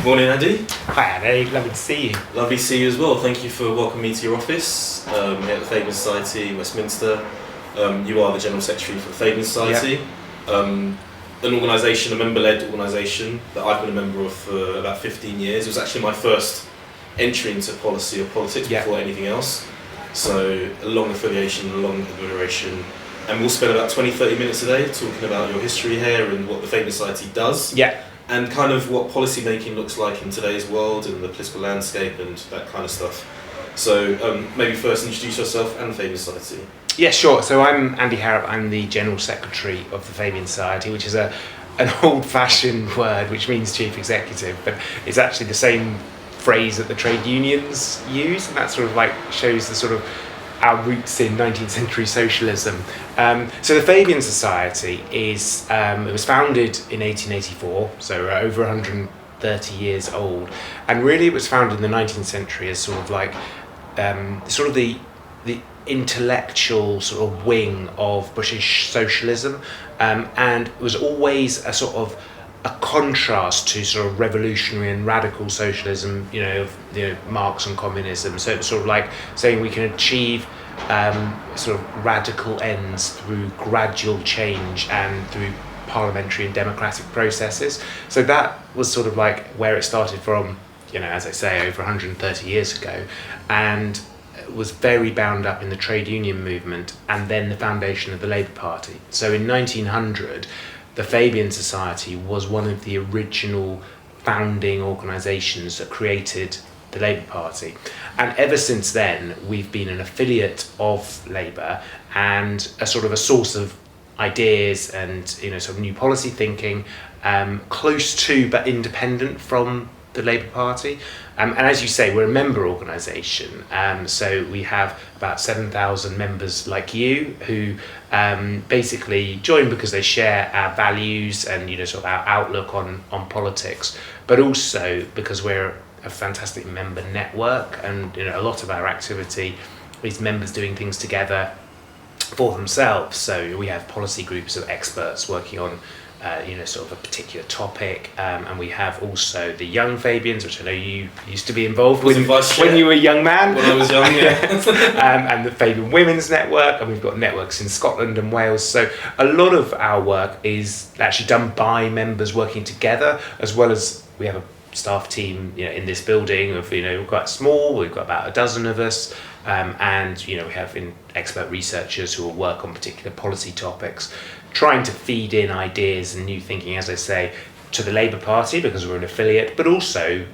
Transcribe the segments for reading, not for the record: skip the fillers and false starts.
Morning, Andy. Hi, Andy. Lovely to see you. Lovely to see you as well. Thank you for welcoming me to your office here at the Fabian Society, Westminster. You are the General Secretary for the Fabian Society, an organisation, a member-led organisation that I've been a member of for about 15 years. It was actually my first entry into policy or politics before anything else. So a long affiliation, a long admiration. And we'll spend about 20-30 minutes a day talking about your history here and what the Fabian Society does. And kind of what policy making looks like in today's world and the political landscape and that kind of stuff. So maybe first introduce yourself and the Fabian Society. Yeah, sure. So I'm Andy Harrop. I'm the General Secretary of the Fabian Society, which is an old-fashioned word which means Chief Executive, but it's actually the same phrase that the trade unions use, and that sort of like shows the sort of our roots in 19th century socialism. So the Fabian Society is, it was founded in 1884, so over 130 years old, and really it was founded in the 19th century as sort of like the intellectual sort of wing of British socialism, and it was always a sort of a contrast to sort of revolutionary and radical socialism, Marx and communism. So it's sort of like saying we can achieve sort of radical ends through gradual change and through parliamentary and democratic processes. So that was sort of like where it started from, as I say, over 130 years ago, and was very bound up in the trade union movement and then the foundation of the Labour Party. So in 1900, the Fabian Society was one of the original founding organisations that created the Labour Party. And ever since then, we've been an affiliate of Labour and a sort of a source of ideas and sort of new policy thinking, close to but independent from the Labour Party. And as you say, we're a member organisation, so we have about 7,000 members like you who basically join because they share our values and sort of our outlook on politics, but also because we're a fantastic member network, and a lot of our activity is members doing things together for themselves. So we have policy groups of experts working on sort of a particular topic, and we have also the Young Fabians, which I know you used to be involved with when you were a young man. When I was young, yeah. And the Fabian Women's Network, and we've got networks in Scotland and Wales. So a lot of our work is actually done by members working together, as well as we have a staff team in this building of we're quite small. We've got about a dozen of us, and we have expert researchers who will work on particular policy topics, trying to feed in ideas and new thinking, as I say, to the Labour Party because we're an affiliate, but also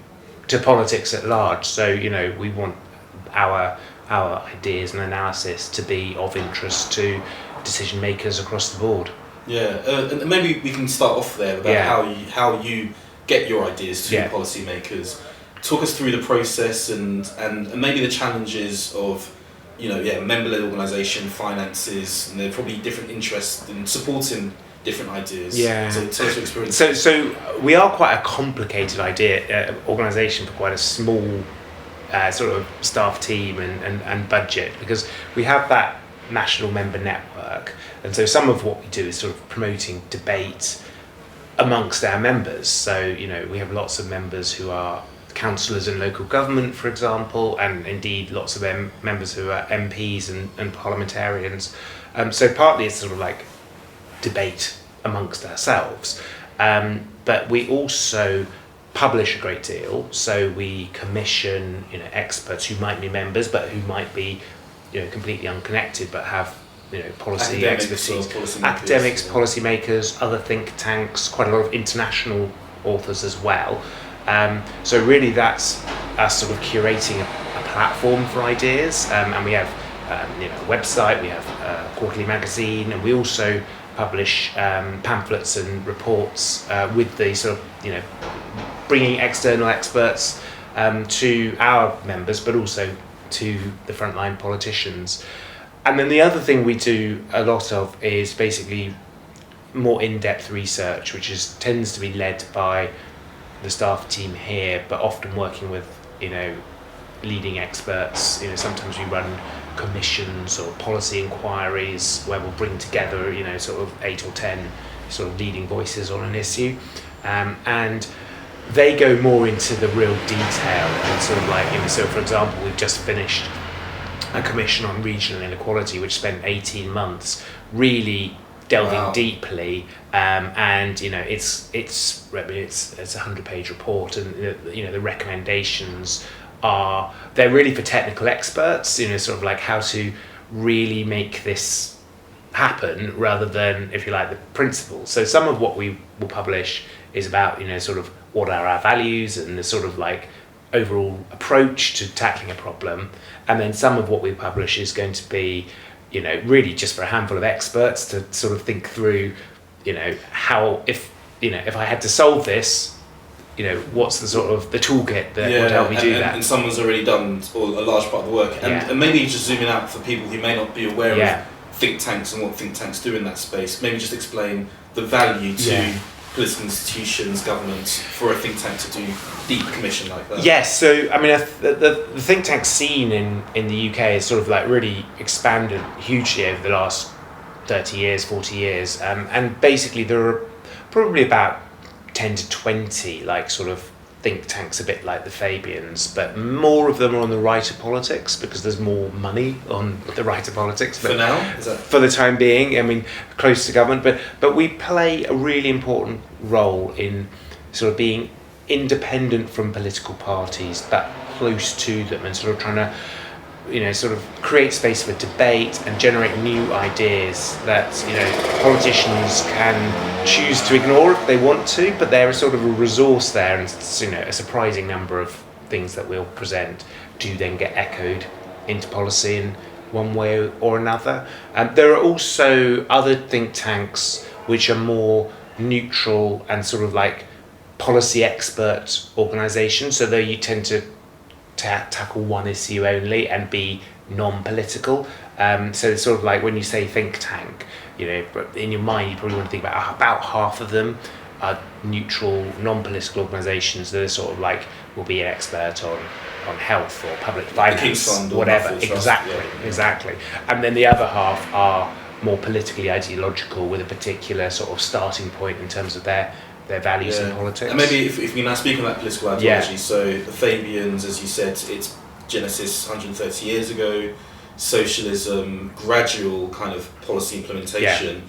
to politics at large. So we want our ideas and analysis to be of interest to decision makers across the board. And maybe we can start off there about how you get your ideas to policymakers. Talk us through the process and maybe the challenges of member-led organisation, finances, and there are probably different interests in supporting different ideas. So tell us your experience. So we are quite a complicated organisation for quite a small sort of staff team and budget, because we have that national member network, and so some of what we do is sort of promoting debate amongst our members. So we have lots of members who are councillors in local government, for example, and indeed lots of members who are MPs and parliamentarians. So partly it's sort of like debate amongst ourselves, but we also publish a great deal. So we commission experts who might be members but who might be completely unconnected but have policy expertise, academics, policymakers, other think tanks, quite a lot of international authors as well. So really that's us sort of curating a platform for ideas, and we have a website, we have a quarterly magazine, and we also publish pamphlets and reports with the sort of bringing external experts to our members, but also to the frontline politicians. And then the other thing we do a lot of is basically more in-depth research, which tends to be led by the staff team here, but often working with leading experts. Sometimes we run commissions or policy inquiries where we'll bring together sort of 8 or 10 sort of leading voices on an issue, and they go more into the real detail and sort of like, so for example, we've just finished a commission on regional inequality, which spent 18 months really delving deeply, and it's a 100-page report, and the recommendations they're really for technical experts, sort of like how to really make this happen rather than, if you like, the principles. So some of what we will publish is about sort of what are our values and the sort of like overall approach to tackling a problem, and then some of what we publish is going to be really just for a handful of experts to sort of think through how, if I had to solve this, what's the sort of the toolkit that would help me do that. And someone's already done a large part of the work, and maybe just zooming out for people who may not be aware of think tanks and what think tanks do in that space, maybe just explain the value to political institutions, governments, for a think tank to do deep commission like that. Yes, so I mean, the think tank scene in the UK has sort of like really expanded hugely over the last 30 years, 40 years, and basically there are probably about 10 to 20 like sort of think tanks, a bit like the Fabians, but more of them are on the right of politics because there's more money on the right of politics. But for now? For the time being, I mean, close to government, but we play a really important role in sort of being independent from political parties, but close to them, and sort of trying to sort of create space for debate and generate new ideas that politicians can choose to ignore if they want to, but there is sort of a resource there, and a surprising number of things that we'll present do then get echoed into policy in one way or another. There are also other think tanks which are more neutral and sort of like policy expert organisations, so though you tend to tackle one issue only and be non-political. So it's sort of like when you say think tank, in your mind you probably want to think about half of them are neutral, non-political organisations that are sort of like will be an expert on health or public finance, whatever. Exactly. And then the other half are more politically ideological with a particular sort of starting point in terms of their values in politics. And maybe if we now speak on that political ideology, so the Fabians, as you said, its genesis 130 years ago, socialism, gradual kind of policy implementation.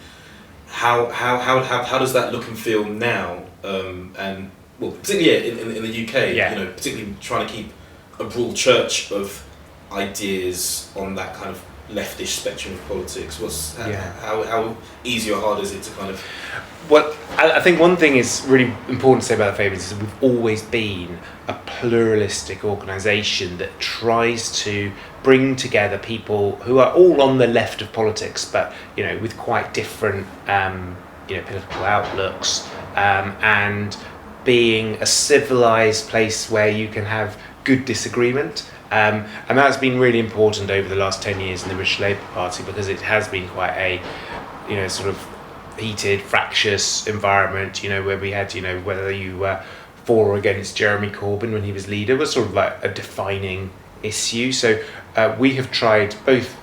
How does that look and feel now? And well, particularly in the UK, particularly trying to keep a broad church of ideas on that kind of leftish spectrum of politics. How easy or hard is it to kind of? Well, I think one thing is really important to say about the Fabians is we've always been a pluralistic organisation that tries to bring together people who are all on the left of politics, but with quite different political outlooks, and being a civilised place where you can have good disagreement. And that's been really important over the last 10 years in the British Labour Party, because it has been quite a sort of heated, fractious environment, where we had, whether you were for or against Jeremy Corbyn when he was leader was sort of like a defining issue. So we have tried both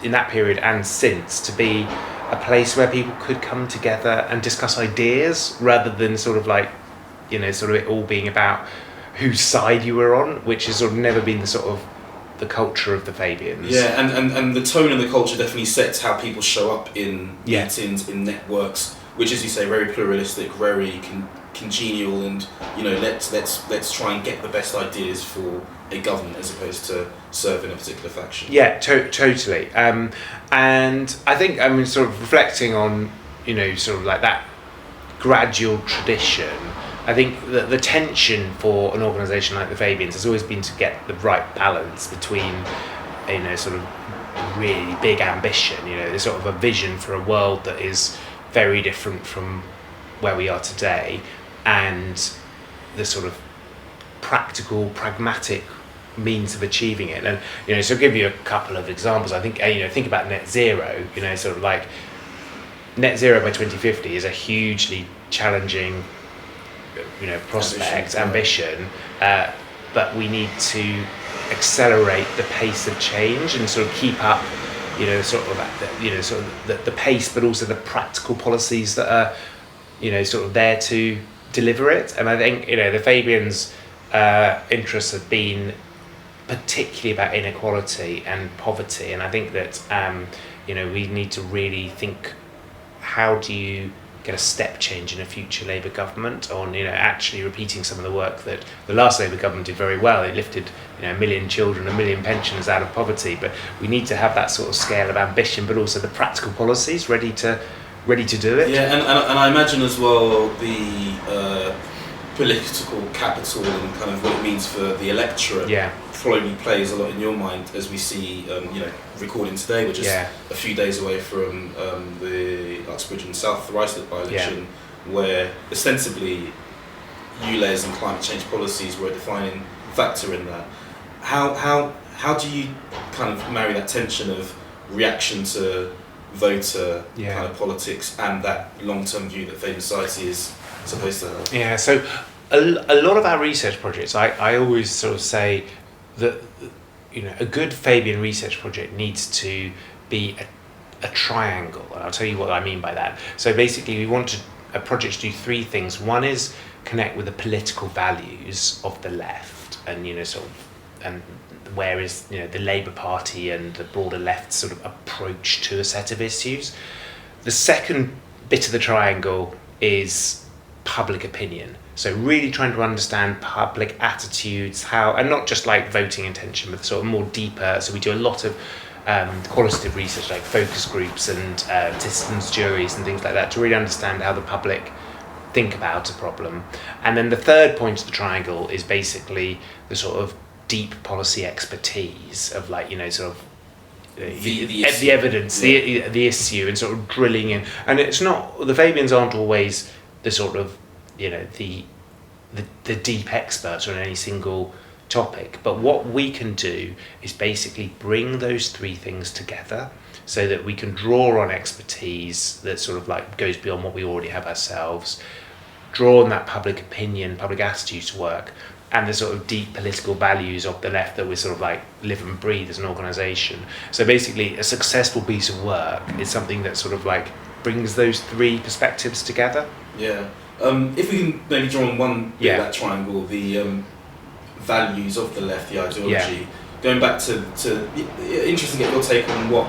in that period and since to be a place where people could come together and discuss ideas rather than sort of like, sort of it all being about whose side you were on, which has sort of never been the sort of the culture of the Fabians. Yeah, and the tone and the culture definitely sets how people show up in meetings, in networks, which, as you say, very pluralistic, very congenial, and let's try and get the best ideas for a government as opposed to serving a particular faction. Yeah, totally. And I think, sort of reflecting on sort of like that gradual tradition, I think that the tension for an organisation like the Fabians has always been to get the right balance between, sort of really big ambition, there's sort of a vision for a world that is very different from where we are today, and the sort of practical, pragmatic means of achieving it. And, so I'll give you a couple of examples. I think, think about net zero, sort of like net zero by 2050 is a hugely challenging prospect, ambition, but we need to accelerate the pace of change and sort of keep up, sort of the pace, but also the practical policies that are, sort of there to deliver it. And I think, the Fabians' interests have been particularly about inequality and poverty. And I think that, we need to really think, how do you get a step change in a future Labour government on, actually repeating some of the work that the last Labour government did very well. It lifted, 1 million children, 1 million pensioners out of poverty. But we need to have that sort of scale of ambition, but also the practical policies ready to do it. Yeah, and I imagine as well the political capital and kind of what it means for the electorate probably plays a lot in your mind, as we see, recording today. We're just a few days away from the Uxbridge and South Ruislip by-election, where ostensibly ULEZ and climate change policies were a defining factor in that. How do you kind of marry that tension of reaction to voter kind of politics and that long-term view that Fabian Society is supposed to have? Yeah, so a lot of our research projects, I always sort of say that a good Fabian research project needs to be a triangle, and I'll tell you what I mean by that. So basically, we want a project to do three things. One is connect with the political values of the left, and and where is the Labour Party and the broader left sort of approach to a set of issues. The second bit of the triangle is public opinion. So really trying to understand public attitudes, and not just like voting intention, but sort of more deeper. So we do a lot of qualitative research, like focus groups and citizens' juries and things like that, to really understand how the public think about a problem. And then the third point of the triangle is basically the sort of deep policy expertise of the evidence, the issue, and sort of drilling in. And it's not, the Fabians aren't always the sort of the deep experts on any single topic, but what we can do is basically bring those three things together so that we can draw on expertise that sort of goes beyond what we already have ourselves, draw on that public opinion, public attitudes work, and the sort of deep political values of the left that we sort of live and breathe as an organisation. So basically, a successful piece of work is something that sort of brings those three perspectives together. Yeah. If we can maybe draw on one bit of that triangle, the values of the left, the ideology. Going back to interesting to get your take on what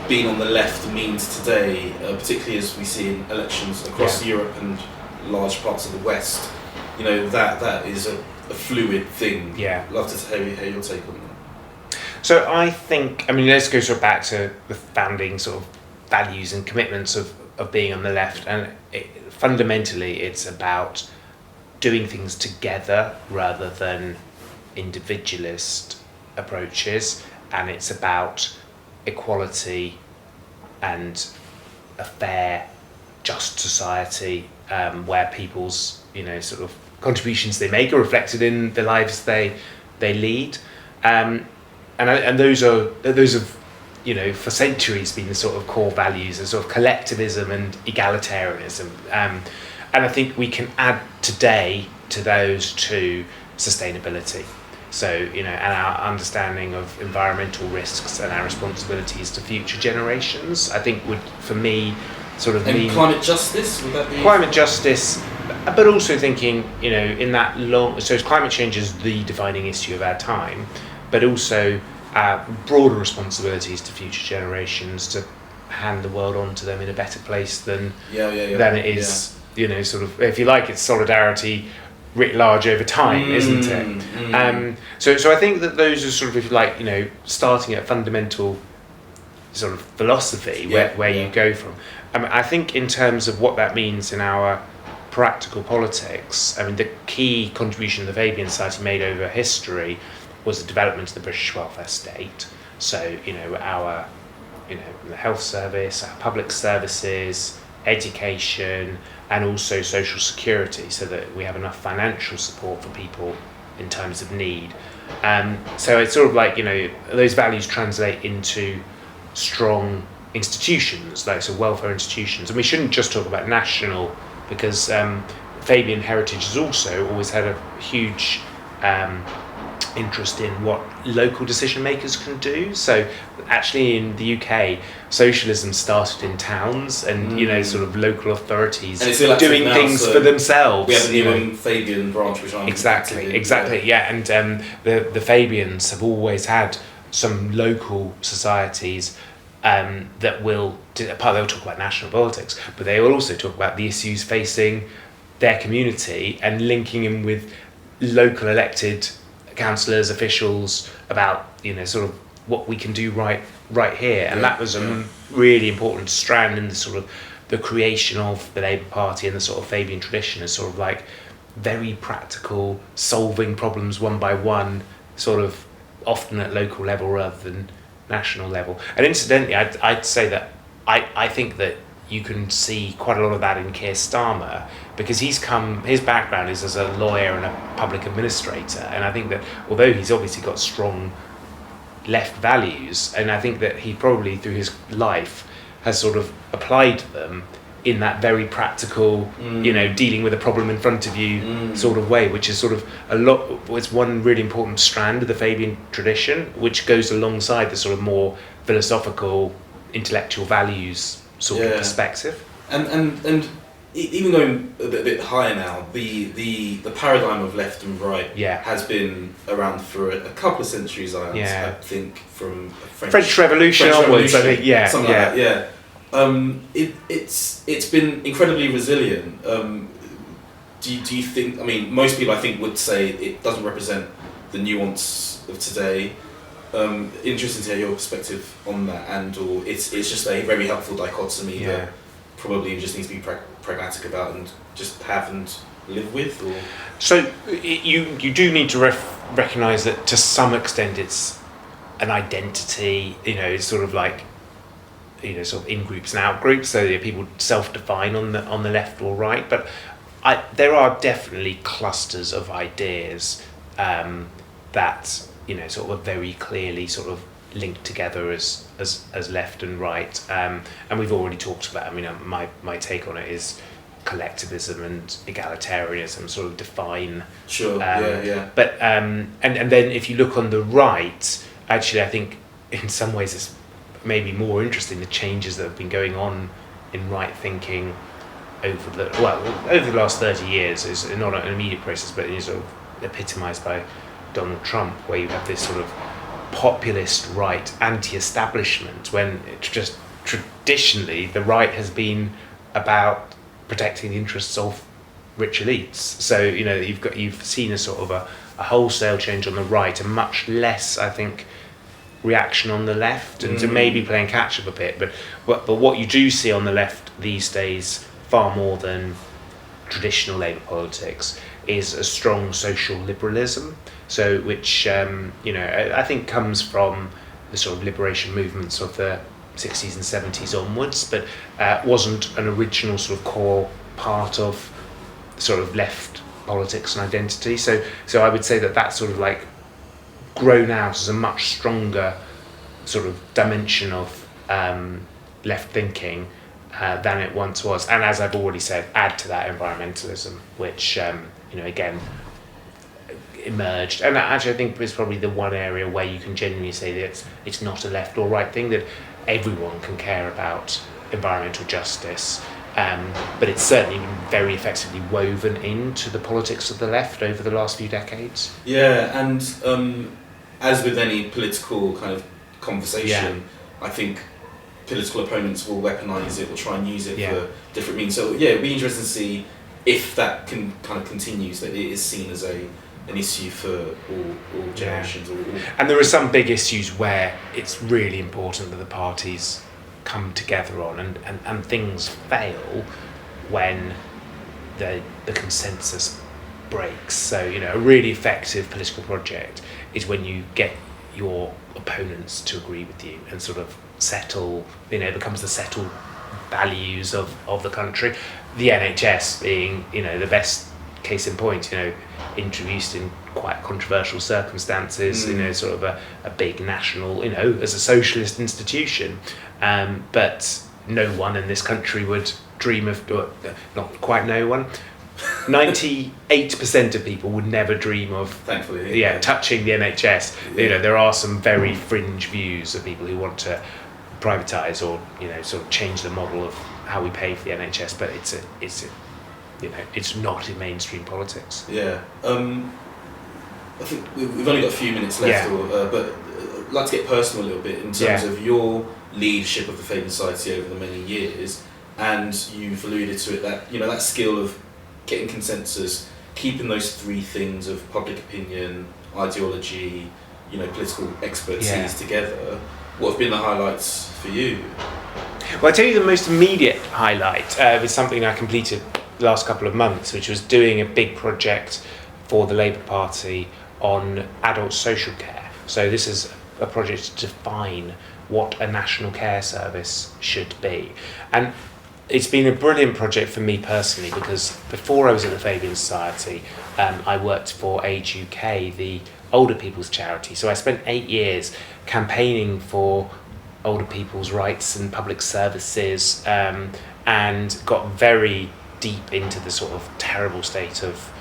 being on the left means today, particularly as we see in elections across Europe and large parts of the West. That is a fluid thing. Yeah. Love to hear your take on that. So I think, let's go sort of back to the founding sort of values and commitments of being on the left, and fundamentally it's about doing things together rather than individualist approaches, and it's about equality and a fair, just society where people's sort of contributions they make are reflected in the lives they lead, and those have for centuries been the sort of core values of sort of collectivism and egalitarianism, and I think we can add today to those two sustainability. So and our understanding of environmental risks and our responsibilities to future generations, I think would, for me, sort of mean climate justice. Would that be climate justice? But also thinking, in that long. So climate change is the defining issue of our time, but also broader responsibilities to future generations to hand the world on to them in a better place than it is. Sort of, if you like, it's solidarity writ large over time, isn't it? So I think that those are sort of, if you like, starting at fundamental sort of philosophy where you go from. I think in terms of what that means in our practical politics, the key contribution the Fabian Society made over history was the development of the British welfare state. So, our, the health service, our public services, education, and also social security, so that we have enough financial support for people in times of need. So it's sort of those values translate into strong institutions, so welfare institutions. And we shouldn't just talk about national, because Fabian heritage has also always had a huge interest in what local decision makers can do. So actually in the UK, socialism started in towns and sort of local authorities doing now, things so for themselves. We have the new Fabian branch, which I'm exactly, yeah. And the Fabians have always had some local societies that they'll talk about national politics, but they will also talk about the issues facing their community and linking in with local elected councillors, officials about sort of what we can do right here. And that was a really important strand in the sort of the creation of the Labour Party and the sort of Fabian tradition, as sort of like very practical, solving problems one by one, sort of often at local level rather than national level. And incidentally, I'd say that I think that you can see quite a lot of that in Keir Starmer, because his background is as a lawyer and a public administrator, and I think that although he's obviously got strong left values, and I think that he probably through his life has sort of applied them in that very practical, dealing with a problem in front of you sort of way, which is sort of it's one really important strand of the Fabian tradition, which goes alongside the sort of more philosophical, intellectual values sort of perspective. And even going a bit higher now, the paradigm of left and right has been around for a couple of centuries. I think from French Revolution onwards. I think something like that. It's been incredibly resilient. Do you think? I mean, most people I think would say it doesn't represent the nuance of today. Interesting to hear your perspective on that, or it's just a very helpful dichotomy that probably just needs to be pragmatic about and just have and live with. Or so you do need to recognise that to some extent it's an identity. It's sort of like sort of in groups and out groups, so that people self-define on the left or right. But there are definitely clusters of ideas that sort of very clearly sort of linked together as left and right, and we've already talked about. I mean, my take on it is collectivism and egalitarianism sort of define. Sure. But and then if you look on the right, actually, I think in some ways it's maybe more interesting the changes that have been going on in right thinking over the last 30 years. Is not an immediate process, but it's sort of epitomised by Donald Trump, where you have this sort of populist right, anti-establishment, when it's just traditionally the right has been about protecting the interests of rich elites. So you've seen a sort of a wholesale change on the right, and much less, I think, reaction on the left, and to maybe playing catch up a bit. But what you do see on the left these days, far more than traditional Labour politics, is a strong social liberalism. So which I think comes from the sort of liberation movements of the 60s and 70s onwards, but wasn't an original sort of core part of sort of left politics and identity. So I would say that that's sort of like grown out as a much stronger sort of dimension of left thinking than it once was. And as I've already said, add to that environmentalism, which again emerged, and actually I think it's probably the one area where you can genuinely say that it's not a left or right thing, that everyone can care about environmental justice, but it's certainly been very effectively woven into the politics of the left over the last few decades. And as with any political kind of conversation, I think political opponents will weaponise it or try and use it for different means. So it'd be interesting to see if that can kind of continues, that it is seen as an issue for all generations. And there are some big issues where it's really important that the parties come together on, and things fail when the consensus breaks. So a really effective political project is when you get your opponents to agree with you and sort of settle, it becomes the settled values of the country. The NHS being the best case in point, introduced in quite controversial circumstances, sort of a big national, as a socialist institution, but no one in this country would dream of, not quite no one, 98% of people would never dream of, thankfully, touching the NHS. There are some very fringe views of people who want to privatise or sort of change the model of how we pay for the NHS, but it's not in mainstream politics. Yeah. I think we've only got a few minutes left, but I'd like to get personal a little bit in terms of your leadership of the Fabian Society over the many years, and you've alluded to it that that skill of getting consensus, keeping those three things of public opinion, ideology, political expertise together. What have been the highlights for you? Well, I'll tell you the most immediate highlight was something I completed the last couple of months, which was doing a big project for the Labour Party on adult social care. So this is a project to define what a national care service should be. And it's been a brilliant project for me personally, because before I was at the Fabian Society, I worked for Age UK, the older people's charity. So I spent 8 years campaigning for older people's rights and public services, and got very deep into the sort of terrible state of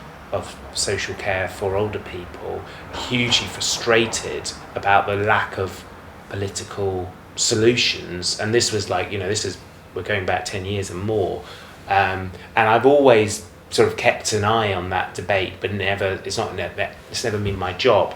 social care for older people, hugely frustrated about the lack of political solutions. And this was like, we're going back 10 years and more. And I've always sort of kept an eye on that debate, but it's never been my job.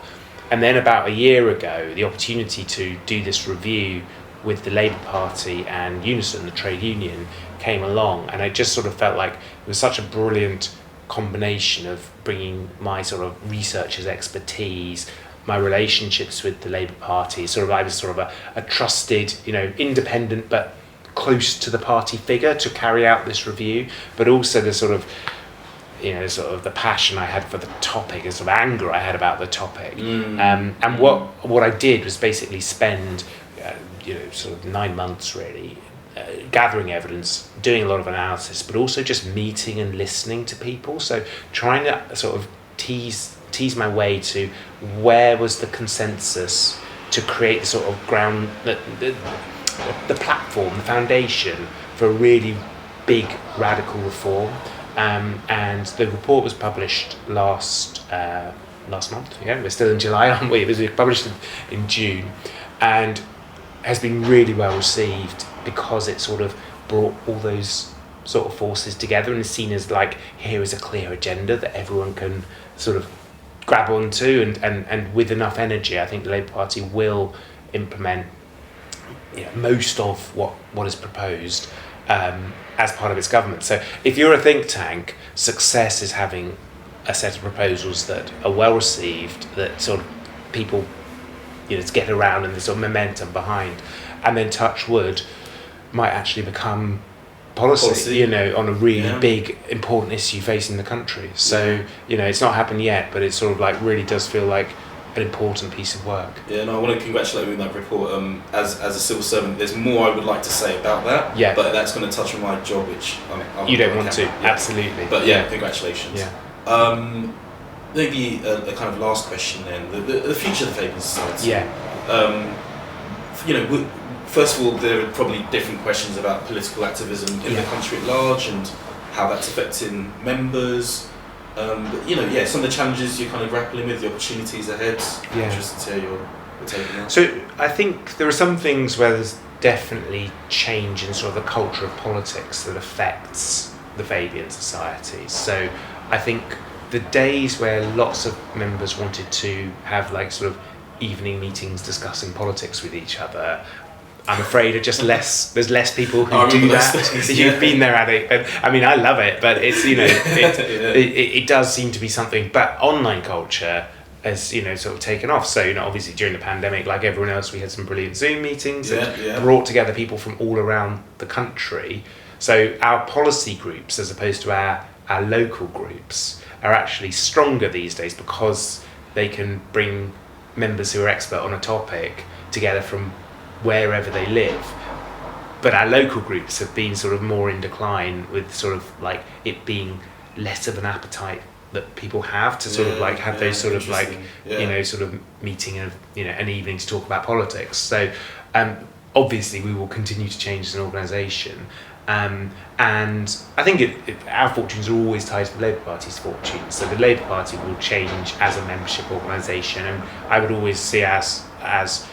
And then about a year ago, the opportunity to do this review with the Labour Party and Unison, the trade union, came along, and I just sort of felt like it was such a brilliant combination of bringing my sort of researcher's expertise, my relationships with the Labour Party. I was sort of a trusted, independent but close to the party figure to carry out this review, but also the sort of the passion I had for the topic, the sort of anger I had about the topic. And what I did was basically spend sort of 9 months really gathering evidence, doing a lot of analysis, but also just meeting and listening to people. So trying to sort of tease my way to where was the consensus to create the sort of ground, the platform, the foundation for a really big radical reform. And the report was published last month. We're still in July, aren't we? It was published in June, and has been really well received because it sort of brought all those sort of forces together and is seen as like, here is a clear agenda that everyone can sort of grab onto, and with enough energy, I think the Labour Party will implement most of what is proposed as part of its government. So if you're a think tank, success is having a set of proposals that are well received, that sort of people to get around, and the sort of momentum behind, and then touch wood might actually become policy. On a really big important issue facing the country. So it's not happened yet, but it sort of like really does feel like an important piece of work. Yeah, no, I want to congratulate you on that report. As a civil servant, there's more I would like to say about that. Yeah. But that's going to touch on my job, which you don't want to. Yeah. Absolutely. But congratulations. Yeah. Maybe a kind of last question then. The future of the Fabian Society. Yeah. First of all, there are probably different questions about political activism in the country at large and how that's affecting members. But some of the challenges you're kind of grappling with, the opportunities ahead. Yeah. Interested to hear your take on that. So I think there are some things where there's definitely change in sort of the culture of politics that affects the Fabian Society. So I think the days where lots of members wanted to have like sort of evening meetings discussing politics with each other, I'm afraid are just less. There's less people who do that. You've been there at it. I mean, I love it, but it's it does seem to be something. But online culture has sort of taken off. So obviously during the pandemic, like everyone else, we had some brilliant Zoom meetings that brought together people from all around the country. So our policy groups, as opposed to our local groups, are actually stronger these days because they can bring members who are expert on a topic together from wherever they live. But our local groups have been sort of more in decline, with sort of like it being less of an appetite that people have to sort of like have those sort of like sort of meeting of an evening to talk about politics. So obviously we will continue to change as an organisation, And I think our fortunes are always tied to the Labour Party's fortunes. So the Labour Party will change as a membership organisation, and I would always see us as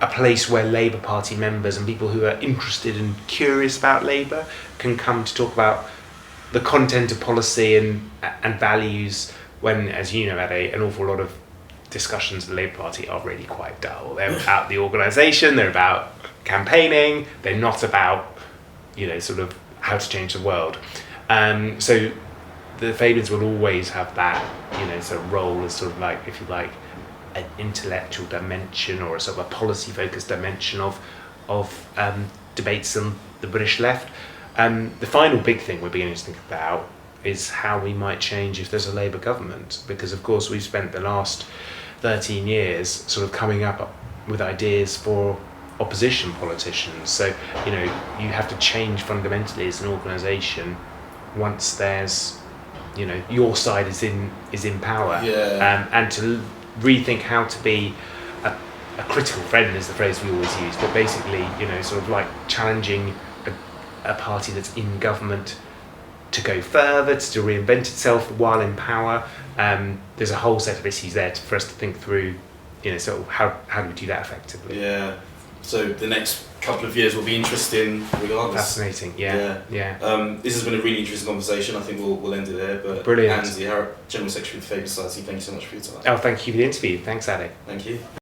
a place where Labour Party members and people who are interested and curious about Labour can come to talk about the content of policy and values, when, as you know, Ade, an awful lot of discussions of the Labour Party are really quite dull. They're about the organisation, they're about campaigning, they're not about, sort of how to change the world. So the Fabians will always have that, sort of role as sort of like, if you like, an intellectual dimension or a sort of a policy-focused dimension of debates on the British left. The final big thing we're beginning to think about is how we might change if there's a Labour government, because of course we've spent the last 13 years sort of coming up with ideas for opposition politicians. So you have to change fundamentally as an organisation once there's your side is in power, and to rethink how to be a critical friend is the phrase we always use, but basically sort of like challenging a party that's in government to go further, to reinvent itself while in power. There's a whole set of issues there for us to think through, sort of how do we do that effectively. Yeah, so the next couple of years will be interesting regardless. Fascinating, yeah. This has been a really interesting conversation. I think we'll end it there. But brilliant. Andy Harrop, General Secretary of the Fabian Society, thank you so much for your time. Oh, thank you for the interview. Thanks, Ade. Thank you.